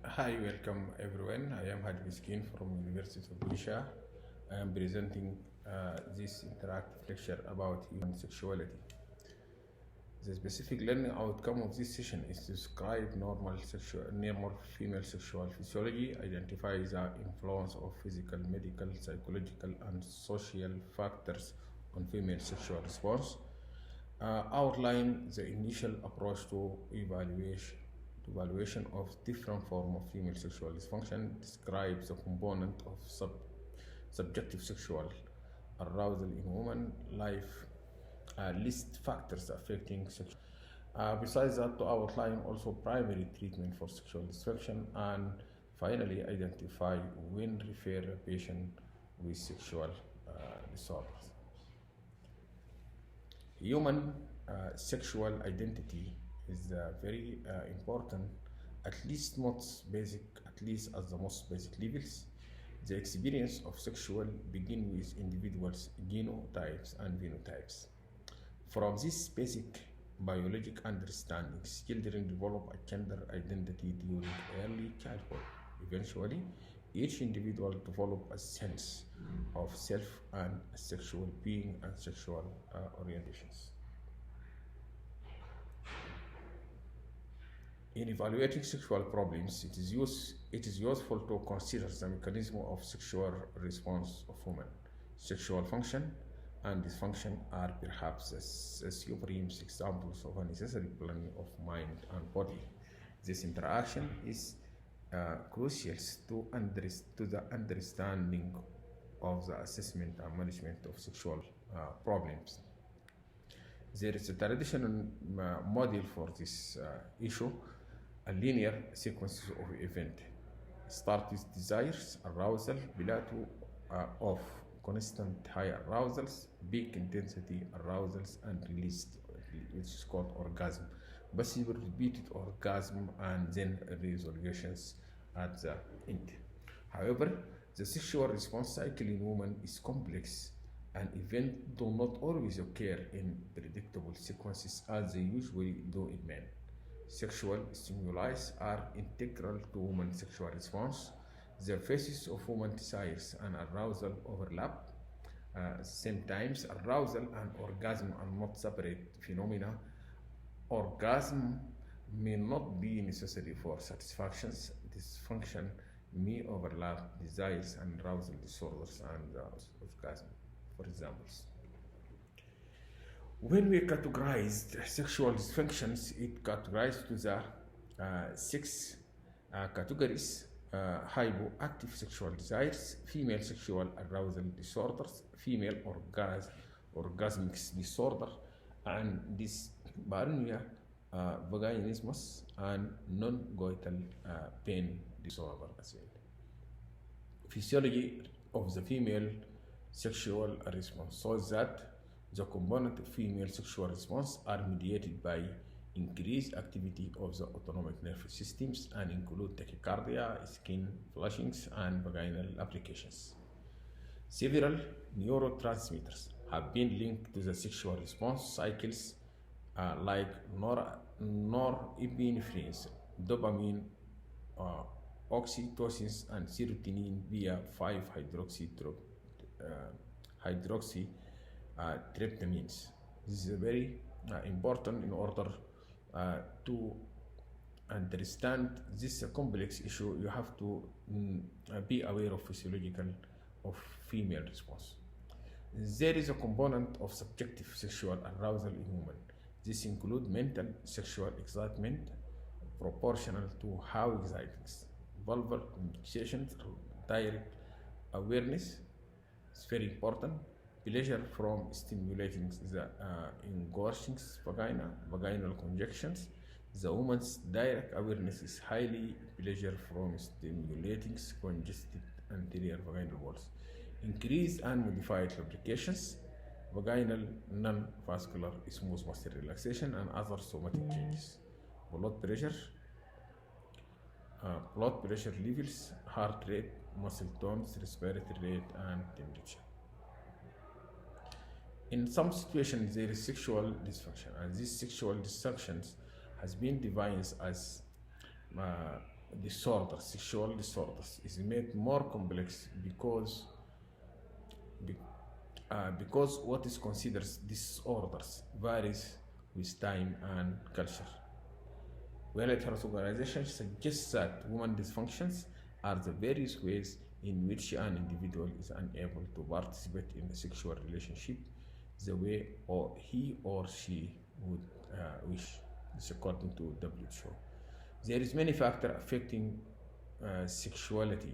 Hi, welcome everyone. I am Hadi Miskin from University of Isha. I am presenting this interactive lecture about human sexuality. The specific learning outcome of this session is to describe normal female sexual physiology, identify the influence of physical, medical, psychological, and social factors on female sexual response, outline the initial approach to evaluation of different form of female sexual dysfunction, describes the component of subjective sexual arousal in women life, list factors affecting sexual. Besides that, to outline also primary treatment for sexual dysfunction, and finally identify when refer a patient with sexual disorders. Human sexual identity is very important, at least at the most basic levels. The experience of sexual begin with individuals' genotypes and phenotypes. From this basic biologic understandings, children develop a gender identity during early childhood. Eventually, each individual develops a sense of self and sexual being and sexual orientations. In evaluating sexual problems, it is useful to consider the mechanism of sexual response of women. Sexual function and dysfunction are perhaps the supreme examples of a necessary planning of mind and body. This interaction is crucial to the understanding of the assessment and management of sexual problems. There is a traditional model for this issue, a linear sequence of events. Start with desires, arousal, plateau of constant high arousals, big intensity arousals, and release, which is called orgasm. Passive repeated orgasm and then resolutions at the end. However, the sexual response cycle in women is complex, and events do not always occur in predictable sequences as they usually do in men. Sexual stimuli are integral to women's sexual response. The phases of women's desires and arousal overlap. Sometimes arousal and orgasm are not separate phenomena. Orgasm may not be necessary for satisfactions. Dysfunction may overlap desires and arousal disorders and orgasm, for examples. When we categorize sexual dysfunctions, it categorized to the six categories: hypoactive sexual desires, female sexual arousal disorders, female orgasmic disorder, and dyspareunia, vaginismus, and non-coital pain disorder as well. Physiology of the female sexual response shows that the component of female sexual response are mediated by increased activity of the autonomic nervous systems and include tachycardia, skin flushings, and vaginal applications. Several neurotransmitters have been linked to the sexual response cycles like norepinephrine, dopamine, oxytocin, and serotonin via 5-hydroxytryptamines. This is very important in order to understand this complex issue. You have to be aware of physiological of female response. There is a component of subjective sexual arousal in women. This includes mental sexual excitement proportional to how exciting. Vulval communications, direct awareness is very important. Pleasure from stimulating the engorging vagina, vaginal conjunctions. The woman's direct awareness is highly pleasure from stimulating congested anterior vaginal walls. Increased and modified lubrications, vaginal non-vascular smooth muscle relaxation, and other somatic changes. Blood pressure levels, heart rate, muscle tones, respiratory rate, and temperature. In some situations, there is sexual dysfunction, and this sexual dysfunction has been defined as disorders, sexual disorders, is made more complex because what is considered disorders varies with time and culture. World Health Organization suggests that women dysfunctions are the various ways in which an individual is unable to participate in a sexual relationship the way he or she would wish. This according to WHO. There is many factors affecting sexuality.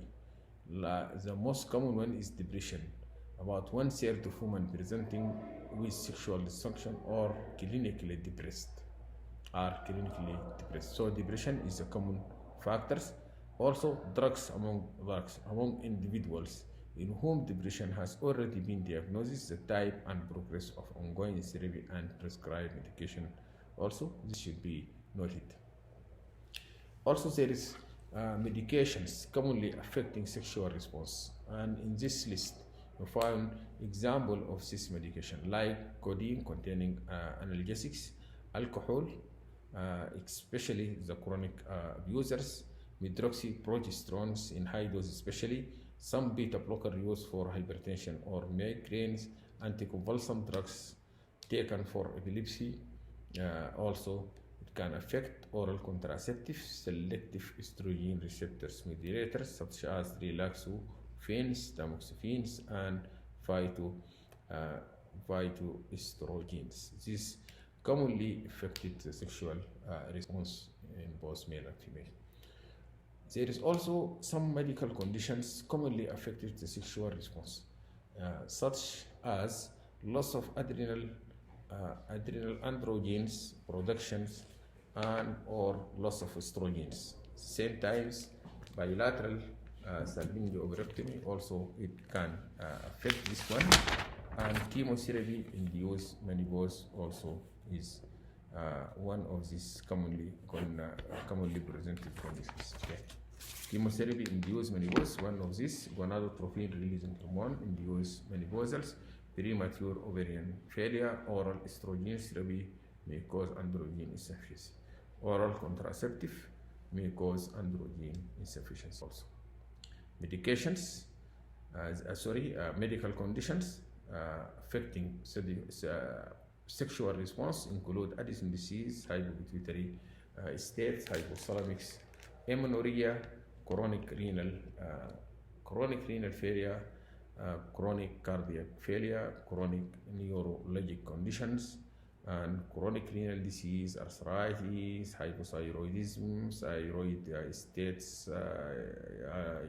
The most common one is depression. About one third of women presenting with sexual dysfunction or clinically depressed are clinically depressed. So depression is a common factors. Also, drugs among individuals in whom depression has already been diagnosed, the type and progress of ongoing therapy and prescribed medication. Also, this should be noted. Also, there is medications commonly affecting sexual response, and in this list we find example of this medication like codeine containing analgesics, alcohol, especially the chronic abusers, medroxyprogesterones in high dose, especially some beta blocker used for hypertension or migraines, anticonvulsant drugs taken for epilepsy. Also, it can affect oral contraceptives, selective estrogen receptors modulators such as relaxofenes, tamoxifenes, and phytoestrogens. This commonly affected the sexual response in both male and female. There is also some medical conditions commonly affected the sexual response, such as loss of adrenal androgens productions and or loss of estrogens. Same times, bilateral salpingo-ovariectomy also it can affect this one, and chemotherapy induced menopause also is one of these commonly presented conditions. Okay. Chemotherapy induced menopause, one of these, gonadotropin releasing hormone induced menopausals, premature ovarian failure, oral estrogen therapy may cause androgen insufficiency. Oral contraceptive may cause androgen insufficiency also. Medications, medical conditions affecting sexual response include Addison disease, hypopituitary states, hypothalamics, amenorrhea, chronic renal failure, chronic cardiac failure, chronic neurologic conditions, and chronic renal disease, arthritis, hypothyroidism, thyroid states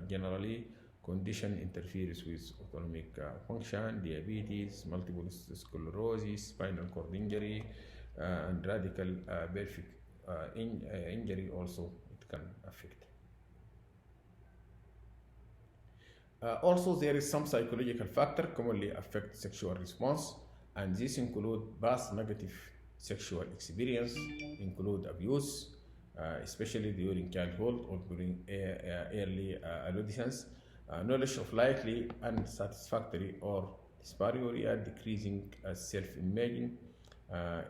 generally, condition interferes with autonomic function, diabetes, multiple sclerosis, spinal cord injury, and radical pelvic injury also it can affect. Also, there is some psychological factor commonly affect sexual response, and these include past negative sexual experience, include abuse, especially during childhood or during early adolescence, knowledge of likely unsatisfactory or dyspareunia, decreasing self-imaging,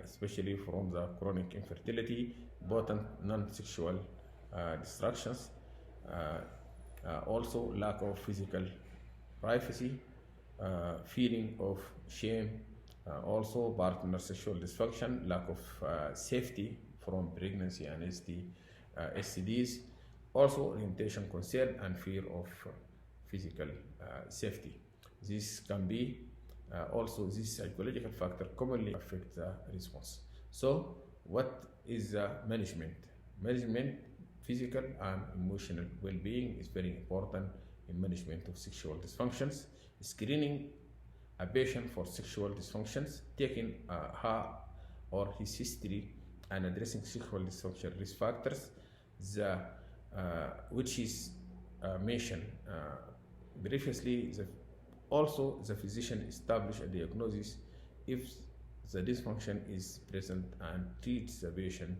especially from the chronic infertility, potent non-sexual distractions, also lack of physical privacy, feeling of shame, also partner sexual dysfunction, lack of safety from pregnancy and STDs, also orientation concern and fear of physical safety. This can be also this psychological factor commonly affect the response. So what is the management? Management, physical and emotional well-being is very important in management of sexual dysfunctions. Screening a patient for sexual dysfunctions, taking her or his history and addressing sexual dysfunction risk factors, which is mentioned previously. Also, the physician establish a diagnosis if the dysfunction is present and treats the patient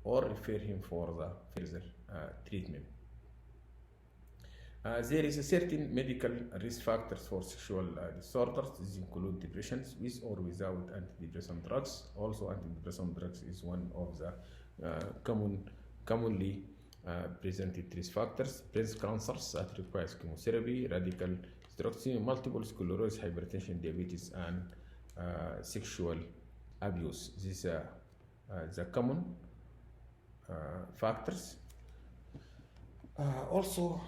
or refer him for the further treatment. There is a certain medical risk factors for sexual disorders. These include depressions with or without antidepressant drugs. Also, antidepressant drugs is one of the commonly presented risk factors, breast cancers that requires chemotherapy, radical hysterectomy, multiple sclerosis, hypertension, diabetes, and sexual abuse. These are the common factors. Also,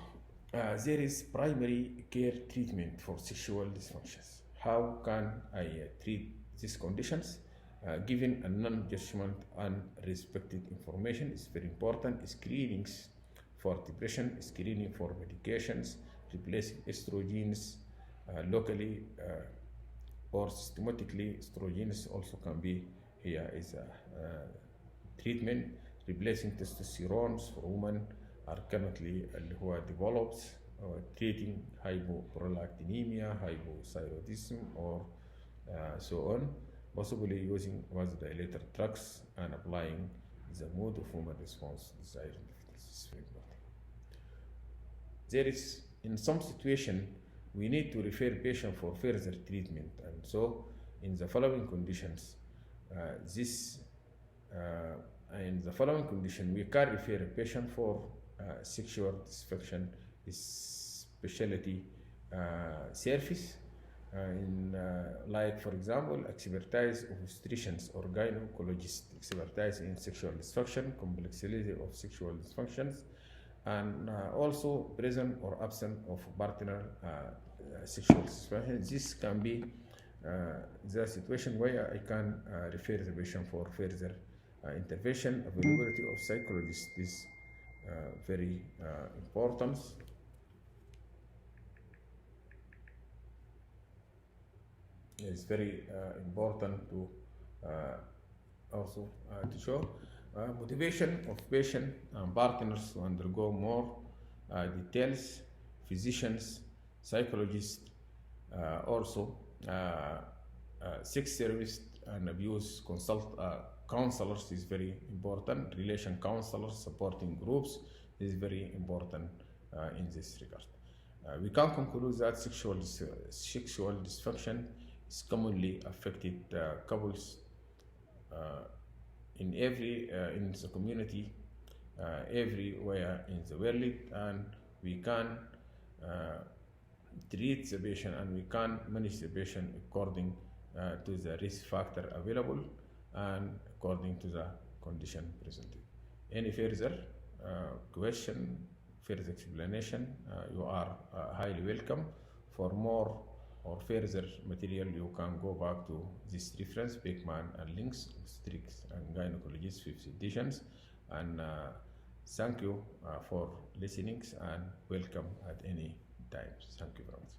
there is primary care treatment for sexual dysfunctions. How can I treat these conditions? Given a non-judgment and respected information is very important. Screenings for depression, screening for medications, replacing estrogens locally or systematically. Estrogens also can be here is a treatment. Replacing testosterone for women are currently who are developed treating hypoprolactinemia, hypothyroidism, or so on, possibly using vasodilator drugs and applying the mode of woman response desired. There is, in some situation, we need to refer patient for further treatment, and so in the following conditions, in the following condition, we can refer a patient for sexual dysfunction specialty service, like for example, expertise of obstetricians or gynecologists, expertise in sexual dysfunction, complexity of sexual dysfunctions, and also present or absent of partner sexual dysfunction. This can be the situation where I can refer the patient for further intervention. Availability of psychologists is very important. It's very important to also to show motivation of patient and partners to undergo more details. Physicians, psychologists, also sex therapists and abuse counselors is very important. Relation counselors, supporting groups is very important in this regard. We can conclude that sexual dysfunction is commonly affected couples in the community, everywhere in the world, and we can treat the patient and we can manage the patient according to the risk factor available and according to the condition presented. Any further question, further explanation, you are highly welcome. For more or further material, you can go back to this reference, Beckman and Links, Obstetrics and Gynecologist, 5th editions. And thank you for listening and welcome at any time. Thank you very much.